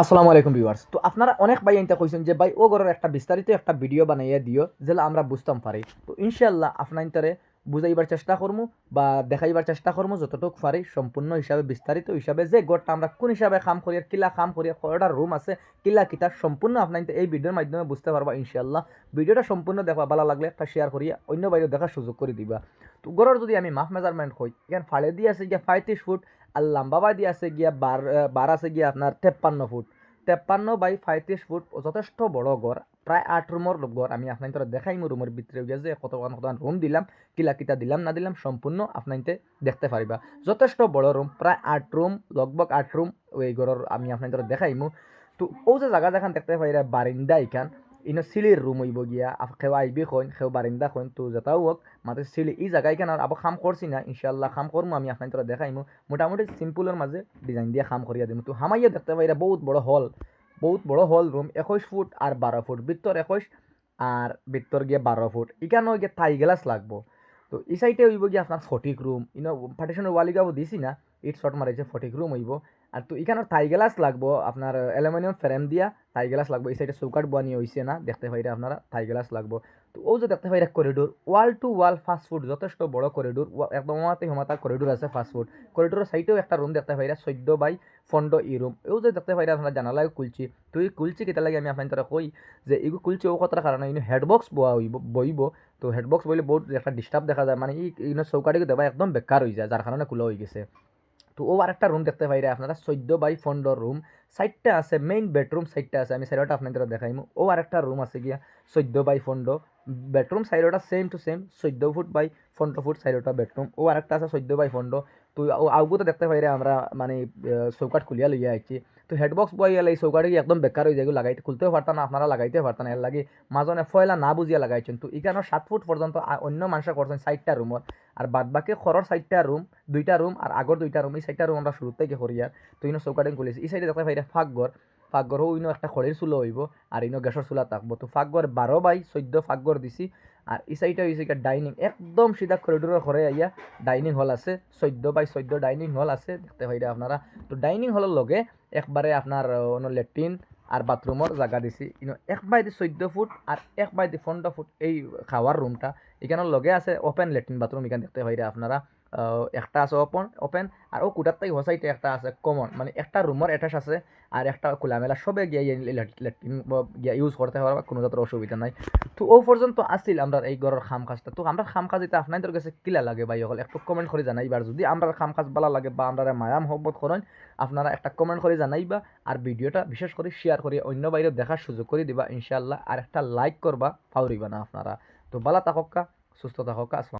আসসালামু আলাইকুম ভিউয়ার্স। তো আপনারা অনেক ভাই এনতে কইছেন যে ভাই ও ঘরের একটা বিস্তারিত একটা ভিডিও বানাইয়া দিও যেটা আমরা বুঝতাম পারি। তো ইনশাআল্লাহ আপনাইনতারে বুঝাইবার চেষ্টা করমু বা দেখাইবার চেষ্টা করমু যতটুকু পারি সম্পূর্ণ হিসাবে বিস্তারিত হিসাবে যে ঘরটা আমরা কোন হিসাবে কাম করি আর কিলা কাম করি কয়টা রুম আছে কিলা কিতা সম্পূর্ণ আপনাইনতে এই ভিডিওর মাধ্যমে বুঝতে পারবা ইনশাআল্লাহ। ভিডিওটা সম্পূর্ণ দেখবা ভালো লাগলে একটা শেয়ার করিয়া অন্য বাইরে দেখার সুযোগ করে দিবা। তো ঘরের যদি আমি মাপ মেজারমেন্ট কই এখানে ফাড়ে দিয়ে আছে গিয়া 35 ফুট আর লম্বা দিয়ে আছে গিয়া বার আছে গিয়া আপনার 53 ফুট। 53 বাই 35 ফুট যথেষ্ট বড় ঘর, প্রায় 8 রুমের ঘর। আমি আপনার দেখাইমু রুমের ভিতরে গিয়ে যে কত কত রুম দিলাম কিলা কিতা দিলাম না দিলাম সম্পূর্ণ আপনাইতে দেখতে পারিবা। যথেষ্ট বড় রুম, প্রায় 8 রুম, লগভগ 8 রুম ওই ঘরের আমি আপনার দেখাইমু। তো ও যে জায়গা যেখান দেখতে পাইরা বারিন্দা এখান ইনো সিলির রুম হইব গিয়া কেউ আইবি কইন কেউ বারিন্দা কইন তো যেটাও হোক মাঝে সিলি এই জায়গায় কেন আবার খাম করছি না ইনশাল্লাহ খাম করবো আমি আপনার দেখাইমু। মোটামুটি সিম্পলের মাঝে ডিজাইন দিয়ে খাম করিয়া দিমু। তো হামাইয়া দেখতে পাইরা বহুত বড় হল রুম 21 ফুট আর 12 ফুট ভিতর 21 আর ভিতর গিয়ে 12 ফুট এখানে গিয়ে থাই গ্লাস লাগবো। তো এই সাইডে হইব গিয়ে আপনার ফটিক রুম ইনো পার্টিশনের ওয়ালিগাবো দিছি না ইট শর্ট মারাইছে ফটিক রুম হইব। আর তো এখানে থাই গ্লাস লাগবো আপনার অ্যালুমিনিয়াম ফ্রেম দিয়া থাই গ্লাস লাগবো। এই সাইডে চৌকাট বানি হইছে না দেখতে পাইরা আপনারা থাই গ্লাস লাগবো। তো ও যে দেখতে পাইরা corridor wall to all 5 foot যথেষ্ট বড় করিডোর একদম হমাতে করিডোর আছে 5 ফুট। করিডোরের সাইডেও একটা রুম দেখতে পাইরা 14 বাই 15 ই রুম। ও যে দেখতে পাইরা আপনারা জানালায় কুলছি। তো এই কুলছি কেটা লাগে আমি আপনার কই যে এগুলো কুলছি ও কথার কারণে ইনো হেডবক্স বইব। তো হেডবক্স বইলে বহুত একটা ডিস্টার্ব দেখা যায় মানে ইনো চৌকাটিকে দেবা একদম বেকার হয়ে যায় যার কারণে খোলা হয়ে গেছে। তো ও আরেকটা রুম দেখতে পাইরে আপনারা 14 বাই 15 রুম। সাইডটা আছে মেইন বেডরুম সাইডটা আছে আমি সাইডটা আপনাদের দেখাইমু। ও আরেকটা রুম আছে গিয়া 14 বাই 15 বেডরুম সাইডটা same to same 14 foot by 15 foot সাইডটা বেডরুম। ও আরেকটা আছে 14 বাই 15। তো আউগুতো দেখতে পাইরে আমরা মানে চৌকাট খুলিয়া লইয়া আইছি। তো হেডবক্স বই গেলে এই চৌকাটি একদম বেকার হয়ে যায় লাগাইতে খুলতেও পারতাম না আপনারা লাগাইতে পারতাম এর লাগে মাজনে ফয়লা না বুঝিয়া লাগাইছেন। তো এখানে 7 ফুট পর্যন্ত অন্য মানুষরা করছেন 4টা রুমর আর বাদ বাকি খরর 4টা রুম 2টা রুম আর আগর 2টা রুম এই 4টা রুম আমরা শুরু থেকে করিয়ার। তো ইনো চৌকাটিং খুলেছি এই সাইডে দেখতে পাইরা ফাঁকঘরও ইনো একটা খড়ির চুলো হইব আর ইনো গ্যাসের চুলা থাকবো। তো ফাঁকঘর 12 বাই 14 ফাঁকঘর দিছি। আর এই সাইডে হয়েছে ডাইনিং একদম সিধা করিডোরের ঘরে আইয়া ডাইনিং হল আছে 14 বাই 14 ডাইনিং হল আছে দেখতে পাইরা আপনারা। তো ডাইনিং হলের লগে একবারে আপনার লেট্রিন আর বাথরুমের জায়গা দিছি ইনো 1 বাই 14 ফুট আর 1 বাই 15 ফুট এই খাওয়ার রুমটা। এখানের লগে আছে ওপেন লেট্রিন বাথরুম এখানে দেখতে পাইরা আপনারা। একটা আছে ওপেন আর ও কুটার থেকে হোসাইটে একটা আছে কমন মানে একটা রুমের অ্যাটাচ আছে আর একটা খোলামেলা সবে গিয়ে ল্যাট্রিন গিয়া ইউজ করতে পারবা কোনো জাতের অসুবিধা নাই। তো ও পর্যন্ত আসছিল আমরা এই ঘরের খাম কাজটা। তো আমরা খাম কাজ এটা আপনাদের কাছে কিলা লাগে ভাই হল একটু কমেন্ট করে জানাইবার যদি আমরা খাম কাজ ভালো লাগে বা আমরা মায়া মহব্বত করেন আপনারা একটা কমেন্ট করে জানাইবা। আর ভিডিওটা বিশেষ করে শেয়ার করে অন্য বাইরে দেখার সুযোগ করে দিবা ইনশাআল্লাহ। আর একটা লাইক করবা ফাউরিবা না আপনারা। তো ভালো থাকা সুস্থ থাকা।